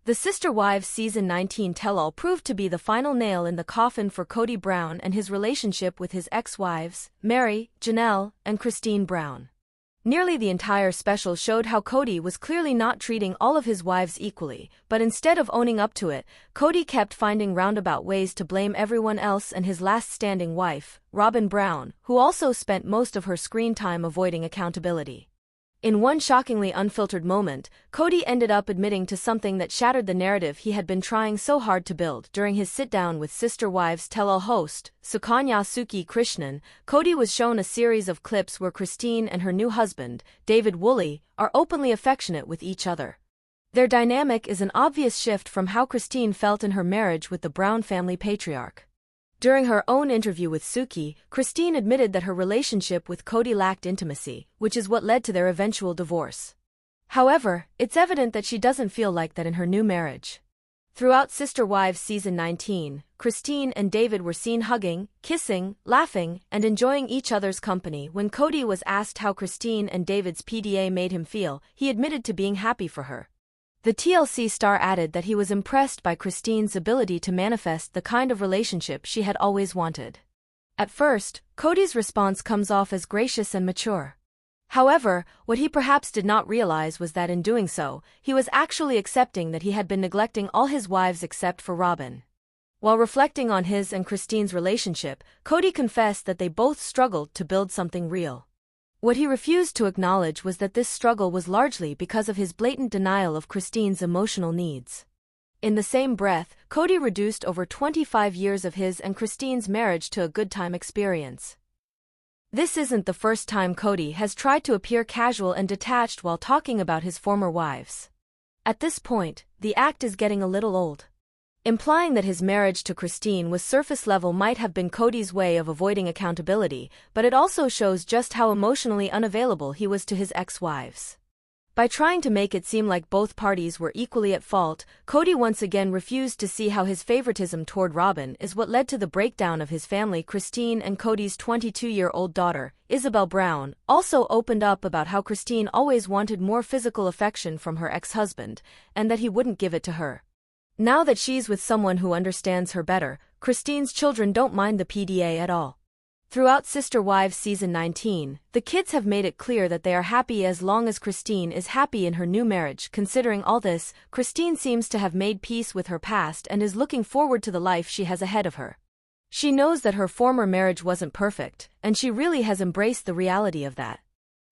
The Sister Wives Season 19 tell-all proved to be the final nail in the coffin for Kody Brown and his relationship with his ex-wives, Meri, Janelle, and Christine Brown. Nearly the entire special showed how Kody was clearly not treating all of his wives equally, but instead of owning up to it, Kody kept finding roundabout ways to blame everyone else and his last standing wife, Robyn Brown, who also spent most of her screen time avoiding accountability. In one shockingly unfiltered moment, Kody ended up admitting to something that shattered the narrative he had been trying so hard to build. During his sit-down with Sister Wives tell-all host, Sukanya Suki Krishnan, Kody was shown a series of clips where Christine and her new husband, David Woolley, are openly affectionate with each other. Their dynamic is an obvious shift from how Christine felt in her marriage with the Brown family patriarch. During her own interview with Suki, Christine admitted that her relationship with Kody lacked intimacy, which is what led to their eventual divorce. However, it's evident that she doesn't feel like that in her new marriage. Throughout Sister Wives Season 19, Christine and David were seen hugging, kissing, laughing, and enjoying each other's company. When Kody was asked how Christine and David's PDA made him feel, he admitted to being happy for her. The TLC star added that he was impressed by Christine's ability to manifest the kind of relationship she had always wanted. At first, Kody's response comes off as gracious and mature. However, what he perhaps did not realize was that in doing so, he was actually accepting that he had been neglecting all his wives except for Robyn. While reflecting on his and Christine's relationship, Kody confessed that they both struggled to build something real. What he refused to acknowledge was that this struggle was largely because of his blatant denial of Christine's emotional needs. In the same breath, Kody reduced over 25 years of his and Christine's marriage to a good time experience. This isn't the first time Kody has tried to appear casual and detached while talking about his former wives. At this point, the act is getting a little old. Implying that his marriage to Christine was surface level might have been Kody's way of avoiding accountability, but it also shows just how emotionally unavailable he was to his ex-wives. By trying to make it seem like both parties were equally at fault, Kody once again refused to see how his favoritism toward Robyn is what led to the breakdown of his family. Christine and Kody's 22-year-old daughter, Isabel Brown, also opened up about how Christine always wanted more physical affection from her ex-husband, and that he wouldn't give it to her. Now that she's with someone who understands her better, Christine's children don't mind the PDA at all. Throughout Sister Wives Season 19, the kids have made it clear that they are happy as long as Christine is happy in her new marriage. Considering all this, Christine seems to have made peace with her past and is looking forward to the life she has ahead of her. She knows that her former marriage wasn't perfect, and she really has embraced the reality of that.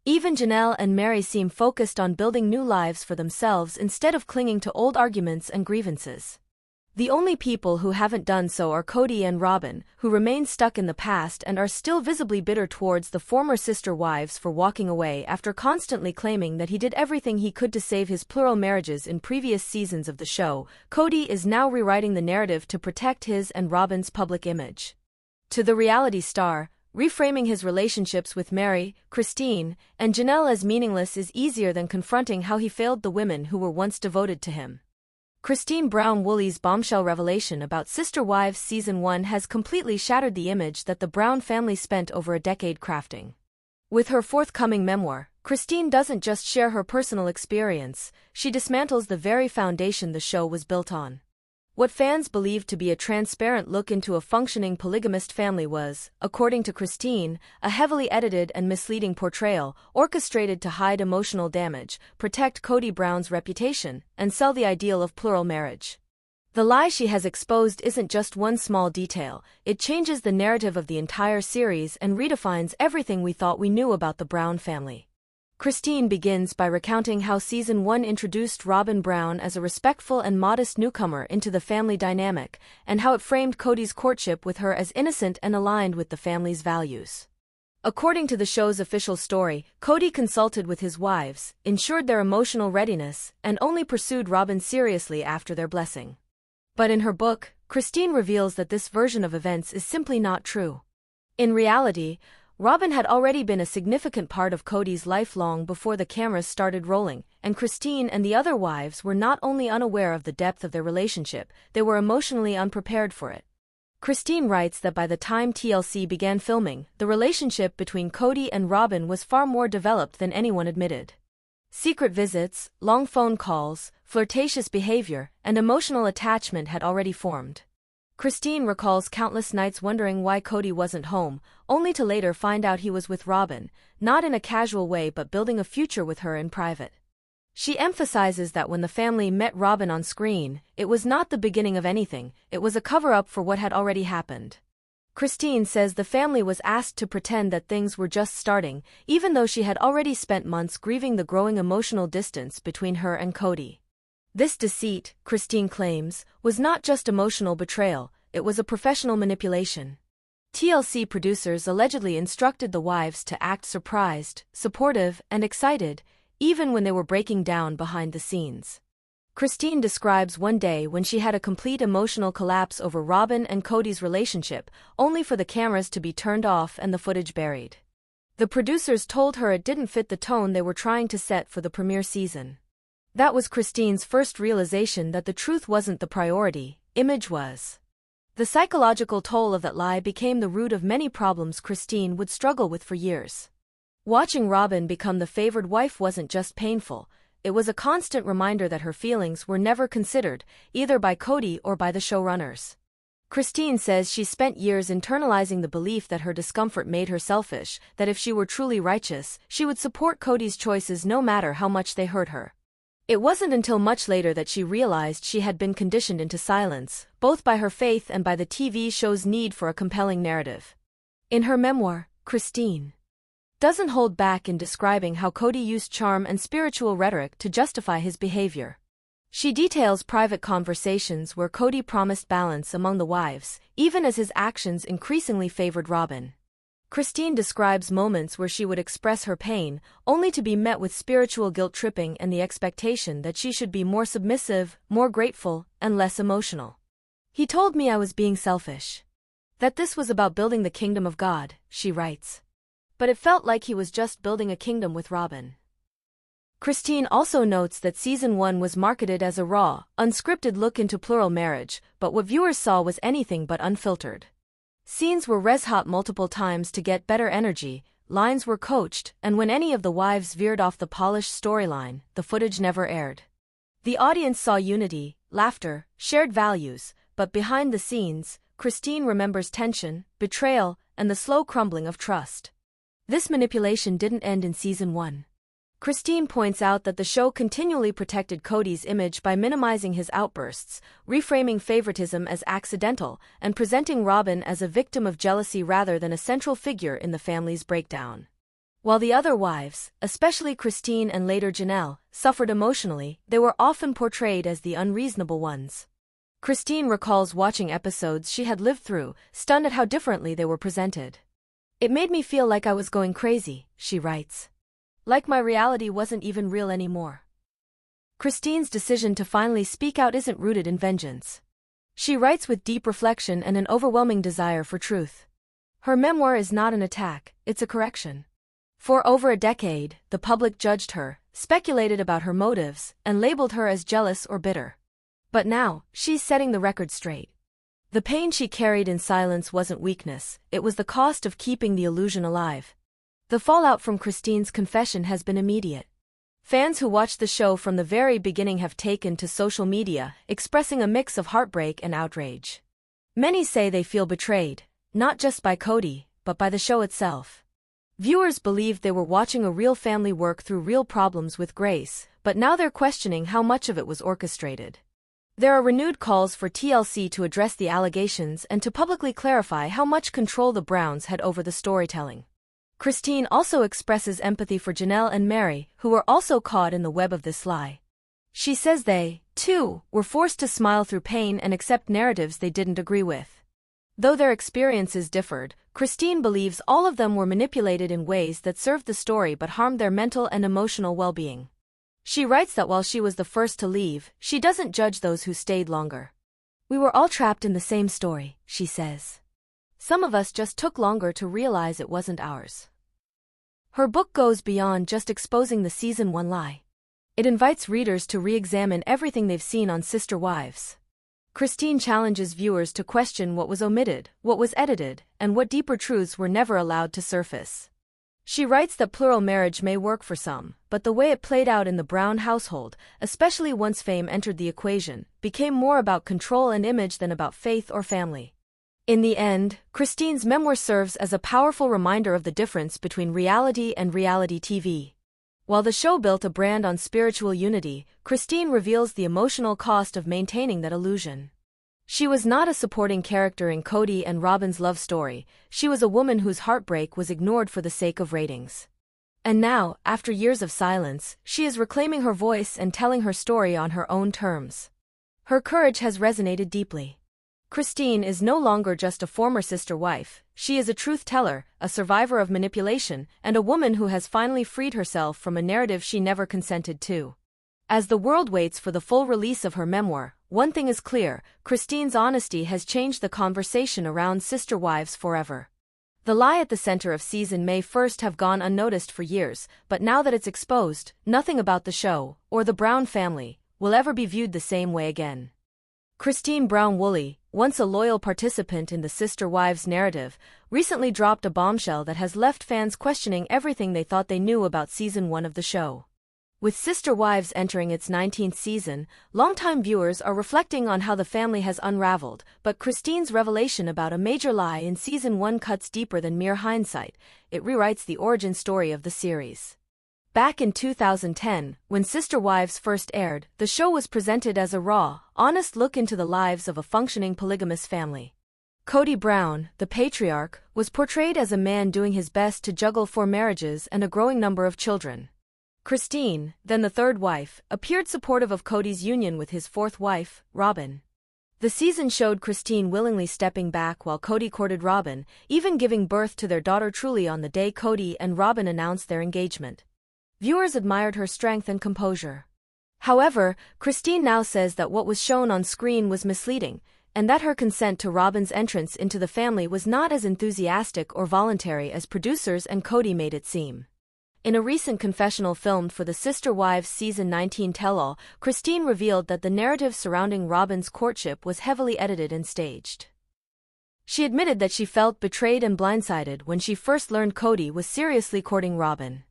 Even Janelle and Meri seem focused on building new lives for themselves instead of clinging to old arguments and grievances. The only people who haven't done so are Kody and Robyn, who remain stuck in the past and are still visibly bitter towards the former sister wives for walking away after constantly claiming that he did everything he could to save his plural marriages in previous seasons of the show. Kody is now rewriting the narrative to protect his and Robyn's public image. To the reality star, reframing his relationships with Meri, Christine, and Janelle as meaningless is easier than confronting how he failed the women who were once devoted to him. Christine Brown Woolley's bombshell revelation about Sister Wives Season 1 has completely shattered the image that the Brown family spent over a decade crafting. With her forthcoming memoir, Christine doesn't just share her personal experience, she dismantles the very foundation the show was built on. What fans believed to be a transparent look into a functioning polygamist family was, according to Christine, a heavily edited and misleading portrayal, orchestrated to hide emotional damage, protect Kody Brown's reputation, and sell the ideal of plural marriage. The lie she has exposed isn't just one small detail, it changes the narrative of the entire series and redefines everything we thought we knew about the Brown family. Christine begins by recounting how Season 1 introduced Robyn Brown as a respectful and modest newcomer into the family dynamic, and how it framed Kody's courtship with her as innocent and aligned with the family's values. According to the show's official story, Kody consulted with his wives, ensured their emotional readiness, and only pursued Robyn seriously after their blessing. But in her book, Christine reveals that this version of events is simply not true. In reality, Robyn had already been a significant part of Kody's life long before the cameras started rolling, and Christine and the other wives were not only unaware of the depth of their relationship, they were emotionally unprepared for it. Christine writes that by the time TLC began filming, the relationship between Kody and Robyn was far more developed than anyone admitted. Secret visits, long phone calls, flirtatious behavior, and emotional attachment had already formed. Christine recalls countless nights wondering why Kody wasn't home, only to later find out he was with Robyn, not in a casual way but building a future with her in private. She emphasizes that when the family met Robyn on screen, it was not the beginning of anything, it was a cover-up for what had already happened. Christine says the family was asked to pretend that things were just starting, even though she had already spent months grieving the growing emotional distance between her and Kody. This deceit, Christine claims, was not just emotional betrayal, it was a professional manipulation. TLC producers allegedly instructed the wives to act surprised, supportive, and excited, even when they were breaking down behind the scenes. Christine describes one day when she had a complete emotional collapse over Robyn and Kody's relationship, only for the cameras to be turned off and the footage buried. The producers told her it didn't fit the tone they were trying to set for the premiere season. That was Christine's first realization that the truth wasn't the priority, image was. The psychological toll of that lie became the root of many problems Christine would struggle with for years. Watching Robyn become the favored wife wasn't just painful, it was a constant reminder that her feelings were never considered, either by Kody or by the showrunners. Christine says she spent years internalizing the belief that her discomfort made her selfish, that if she were truly righteous, she would support Kody's choices no matter how much they hurt her. It wasn't until much later that she realized she had been conditioned into silence, both by her faith and by the TV show's need for a compelling narrative. In her memoir, Christine doesn't hold back in describing how Kody used charm and spiritual rhetoric to justify his behavior. She details private conversations where Kody promised balance among the wives, even as his actions increasingly favored Robyn. Christine describes moments where she would express her pain, only to be met with spiritual guilt-tripping and the expectation that she should be more submissive, more grateful, and less emotional. He told me I was being selfish. That this was about building the kingdom of God, she writes. But it felt like he was just building a kingdom with Robyn. Christine also notes that Season 1 was marketed as a raw, unscripted look into plural marriage, but what viewers saw was anything but unfiltered. Scenes were res-hot multiple times to get better energy, lines were coached, and when any of the wives veered off the polished storyline, the footage never aired. The audience saw unity, laughter, shared values, but behind the scenes, Christine remembers tension, betrayal, and the slow crumbling of trust. This manipulation didn't end in Season 1. Christine points out that the show continually protected Kody's image by minimizing his outbursts, reframing favoritism as accidental, and presenting Robyn as a victim of jealousy rather than a central figure in the family's breakdown. While the other wives, especially Christine and later Janelle, suffered emotionally, they were often portrayed as the unreasonable ones. Christine recalls watching episodes she had lived through, stunned at how differently they were presented. It made me feel like I was going crazy, she writes. Like my reality wasn't even real anymore. Christine's decision to finally speak out isn't rooted in vengeance. She writes with deep reflection and an overwhelming desire for truth. Her memoir is not an attack, it's a correction. For over a decade, the public judged her, speculated about her motives, and labeled her as jealous or bitter. But now, she's setting the record straight. The pain she carried in silence wasn't weakness, it was the cost of keeping the illusion alive. The fallout from Christine's confession has been immediate. Fans who watched the show from the very beginning have taken to social media, expressing a mix of heartbreak and outrage. Many say they feel betrayed, not just by Kody, but by the show itself. Viewers believed they were watching a real family work through real problems with grace, but now they're questioning how much of it was orchestrated. There are renewed calls for TLC to address the allegations and to publicly clarify how much control the Browns had over the storytelling. Christine also expresses empathy for Janelle and Mary, who were also caught in the web of this lie. She says they, too, were forced to smile through pain and accept narratives they didn't agree with. Though their experiences differed, Christine believes all of them were manipulated in ways that served the story but harmed their mental and emotional well-being. She writes that while she was the first to leave, she doesn't judge those who stayed longer. We were all trapped in the same story, she says. Some of us just took longer to realize it wasn't ours. Her book goes beyond just exposing the Season 1 lie. It invites readers to re-examine everything they've seen on Sister Wives. Christine challenges viewers to question what was omitted, what was edited, and what deeper truths were never allowed to surface. She writes that plural marriage may work for some, but the way it played out in the Brown household, especially once fame entered the equation, became more about control and image than about faith or family. In the end, Christine's memoir serves as a powerful reminder of the difference between reality and reality TV. While the show built a brand on spiritual unity, Christine reveals the emotional cost of maintaining that illusion. She was not a supporting character in Kody and Robyn's love story, she was a woman whose heartbreak was ignored for the sake of ratings. And now, after years of silence, she is reclaiming her voice and telling her story on her own terms. Her courage has resonated deeply. Christine is no longer just a former sister wife, she is a truth teller, a survivor of manipulation, and a woman who has finally freed herself from a narrative she never consented to. As the world waits for the full release of her memoir, one thing is clear, Christine's honesty has changed the conversation around sister wives forever. The lie at the center of season may first have gone unnoticed for years, but now that it's exposed, nothing about the show, or the Brown family, will ever be viewed the same way again. Christine Brown-Woolley, once a loyal participant in the sister wives narrative, recently dropped a bombshell that has left fans questioning everything they thought they knew about season 1 of the show. With Sister Wives entering its 19th season, longtime viewers are reflecting on how the family has unraveled, but Christine's revelation about a major lie in season 1 cuts deeper than mere hindsight, it rewrites the origin story of the series. Back in 2010, when Sister Wives first aired, the show was presented as a raw, honest look into the lives of a functioning polygamous family. Kody Brown, the patriarch, was portrayed as a man doing his best to juggle 4 marriages and a growing number of children. Christine, then the third wife, appeared supportive of Kody's union with his 4th wife, Robyn. The season showed Christine willingly stepping back while Kody courted Robyn, even giving birth to their daughter Truly on the day Kody and Robyn announced their engagement. Viewers admired her strength and composure. However, Christine now says that what was shown on screen was misleading, and that her consent to Robyn's entrance into the family was not as enthusiastic or voluntary as producers and Kody made it seem. In a recent confessional filmed for the Sister Wives Season 19 tell-all, Christine revealed that the narrative surrounding Robyn's courtship was heavily edited and staged. She admitted that she felt betrayed and blindsided when she first learned Kody was seriously courting Robyn.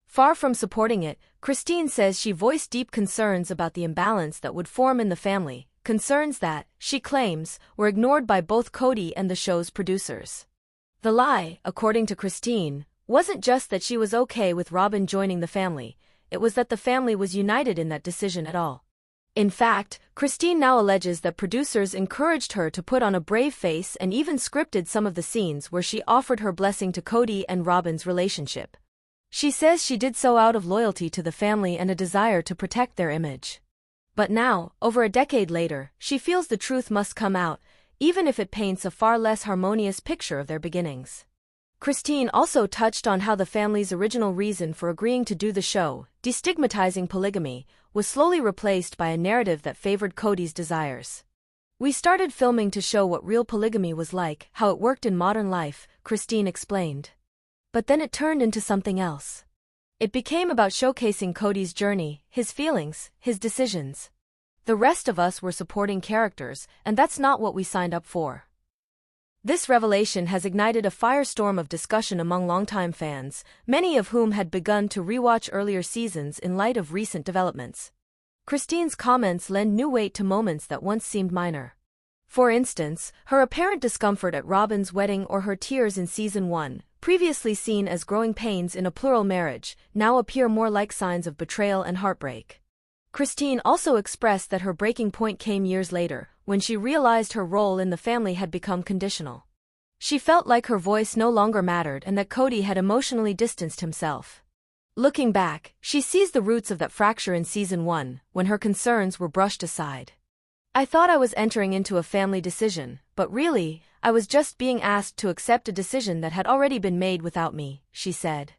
Far from supporting it, Christine says she voiced deep concerns about the imbalance that would form in the family, concerns that, she claims, were ignored by both Kody and the show's producers. The lie, according to Christine, wasn't just that she was okay with Robyn joining the family, it was that the family was united in that decision at all. In fact, Christine now alleges that producers encouraged her to put on a brave face and even scripted some of the scenes where she offered her blessing to Kody and Robyn's relationship. She says she did so out of loyalty to the family and a desire to protect their image. But now, over a decade later, she feels the truth must come out, even if it paints a far less harmonious picture of their beginnings. Christine also touched on how the family's original reason for agreeing to do the show, destigmatizing polygamy, was slowly replaced by a narrative that favored Kody's desires. "We started filming to show what real polygamy was like, how it worked in modern life," Christine explained. But then it turned into something else. It became about showcasing Kody's journey, his feelings, his decisions. The rest of us were supporting characters, and that's not what we signed up for. This revelation has ignited a firestorm of discussion among longtime fans, many of whom had begun to rewatch earlier seasons in light of recent developments. Christine's comments lend new weight to moments that once seemed minor. For instance, her apparent discomfort at Robyn's wedding or her tears in season 1, previously seen as growing pains in a plural marriage, now appear more like signs of betrayal and heartbreak. Christine also expressed that her breaking point came years later, when she realized her role in the family had become conditional. She felt like her voice no longer mattered and that Kody had emotionally distanced himself. Looking back, she sees the roots of that fracture in season 1, when her concerns were brushed aside. "I thought I was entering into a family decision, but really, I was just being asked to accept a decision that had already been made without me," she said.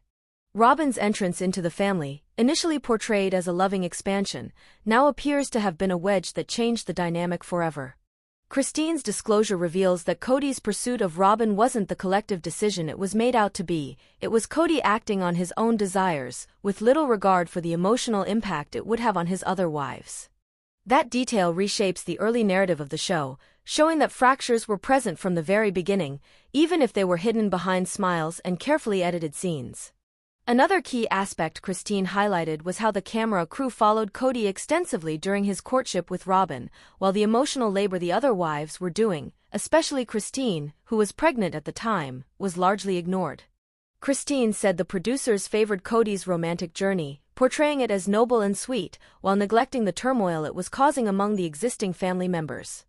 Robyn's entrance into the family, initially portrayed as a loving expansion, now appears to have been a wedge that changed the dynamic forever. Christine's disclosure reveals that Kody's pursuit of Robyn wasn't the collective decision it was made out to be, it was Kody acting on his own desires, with little regard for the emotional impact it would have on his other wives. That detail reshapes the early narrative of the show, showing that fractures were present from the very beginning, even if they were hidden behind smiles and carefully edited scenes. Another key aspect Christine highlighted was how the camera crew followed Kody extensively during his courtship with Robyn, while the emotional labor the other wives were doing, especially Christine, who was pregnant at the time, was largely ignored. Christine said the producers favored Kody's romantic journey, portraying it as noble and sweet, while neglecting the turmoil it was causing among the existing family members.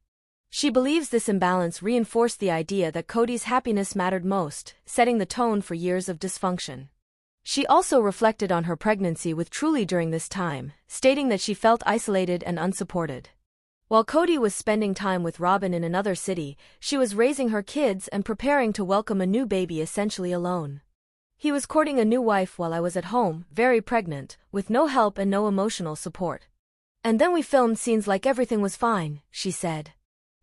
She believes this imbalance reinforced the idea that Kody's happiness mattered most, setting the tone for years of dysfunction. She also reflected on her pregnancy with Truly during this time, stating that she felt isolated and unsupported. While Kody was spending time with Robyn in another city, she was raising her kids and preparing to welcome a new baby essentially alone. He was courting a new wife while I was at home, very pregnant, with no help and no emotional support. And then we filmed scenes like everything was fine, she said.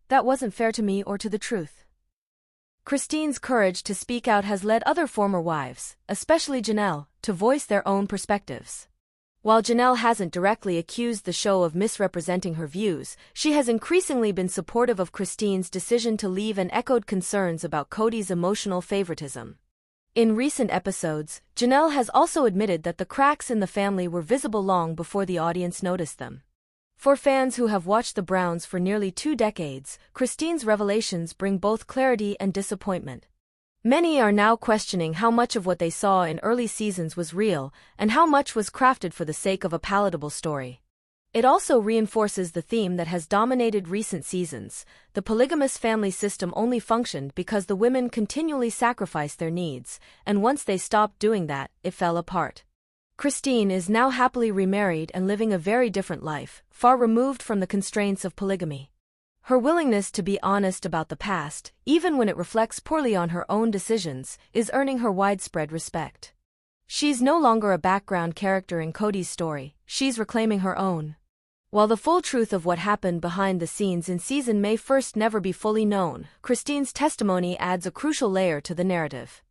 That wasn't fair to me or to the truth. Christine's courage to speak out has led other former wives, especially Janelle, to voice their own perspectives. While Janelle hasn't directly accused the show of misrepresenting her views, she has increasingly been supportive of Christine's decision to leave and echoed concerns about Kody's emotional favoritism. In recent episodes, Janelle has also admitted that the cracks in the family were visible long before the audience noticed them. For fans who have watched the Browns for nearly 2 decades, Christine's revelations bring both clarity and disappointment. Many are now questioning how much of what they saw in early seasons was real, and how much was crafted for the sake of a palatable story. It also reinforces the theme that has dominated recent seasons: the polygamous family system only functioned because the women continually sacrificed their needs, and once they stopped doing that, it fell apart. Christine is now happily remarried and living a very different life, far removed from the constraints of polygamy. Her willingness to be honest about the past, even when it reflects poorly on her own decisions, is earning her widespread respect. She's no longer a background character in Kody's story, she's reclaiming her own. While the full truth of what happened behind the scenes in season may first never be fully known, Christine's testimony adds a crucial layer to the narrative.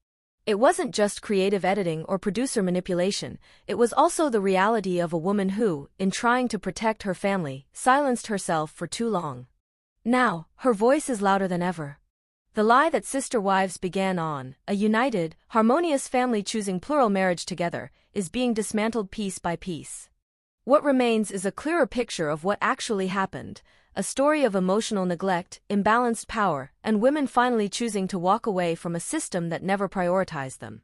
It wasn't just creative editing or producer manipulation, it was also the reality of a woman who, in trying to protect her family, silenced herself for too long. Now, her voice is louder than ever. The lie that sister wives began on, a united, harmonious family choosing plural marriage together, is being dismantled piece by piece. What remains is a clearer picture of what actually happened, a story of emotional neglect, imbalanced power, and women finally choosing to walk away from a system that never prioritized them.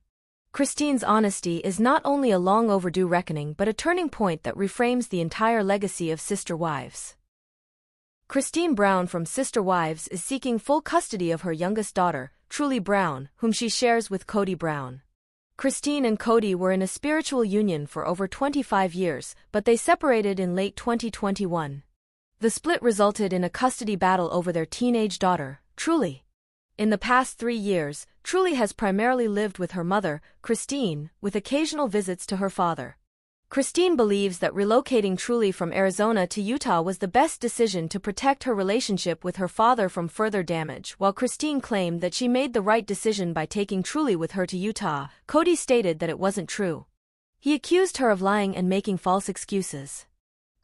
Christine's honesty is not only a long overdue reckoning but a turning point that reframes the entire legacy of Sister Wives. Christine Brown from Sister Wives is seeking full custody of her youngest daughter, Truly Brown, whom she shares with Kody Brown. Christine and Kody were in a spiritual union for over 25 years, but they separated in late 2021. The split resulted in a custody battle over their teenage daughter, Truly. In the past 3 years, Truly has primarily lived with her mother, Christine, with occasional visits to her father. Christine believes that relocating Truly from Arizona to Utah was the best decision to protect her relationship with her father from further damage. While Christine claimed that she made the right decision by taking Truly with her to Utah, Kody stated that it wasn't true. He accused her of lying and making false excuses.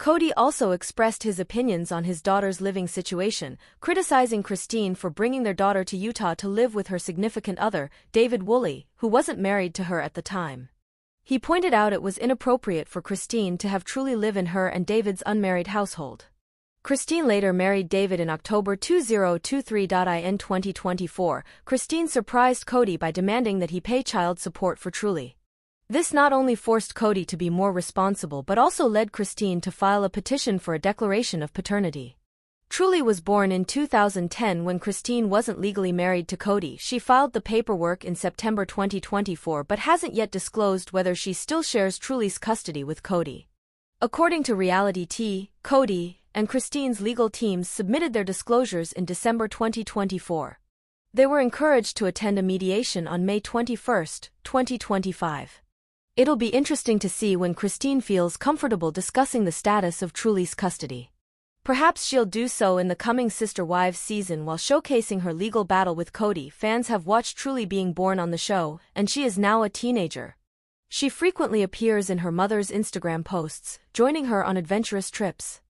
Kody also expressed his opinions on his daughter's living situation, criticizing Christine for bringing their daughter to Utah to live with her significant other, David Woolley, who wasn't married to her at the time. He pointed out it was inappropriate for Christine to have Truly live in her and David's unmarried household. Christine later married David in October 2023. In 2024, Christine surprised Kody by demanding that he pay child support for Truly. This not only forced Kody to be more responsible but also led Christine to file a petition for a declaration of paternity. Truly was born in 2010 when Christine wasn't legally married to Kody. She filed the paperwork in September 2024 but hasn't yet disclosed whether she still shares Truly's custody with Kody. According to Reality T, Kody and Christine's legal teams submitted their disclosures in December 2024. They were encouraged to attend a mediation on May 21, 2025. It'll be interesting to see when Christine feels comfortable discussing the status of Truly's custody. Perhaps she'll do so in the coming Sister Wives season while showcasing her legal battle with Kody. Fans have watched Truly being born on the show, and she is now a teenager. She frequently appears in her mother's Instagram posts, joining her on adventurous trips.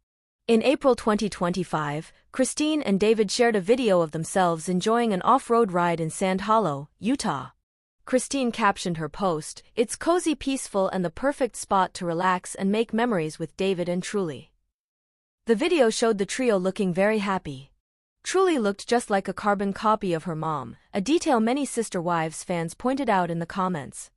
In April 2025, Christine and David shared a video of themselves enjoying an off-road ride in Sand Hollow, Utah. Christine captioned her post, "It's cozy, peaceful, and the perfect spot to relax and make memories with David and Truly." The video showed the trio looking very happy. Truly looked just like a carbon copy of her mom, a detail many Sister Wives fans pointed out in the comments.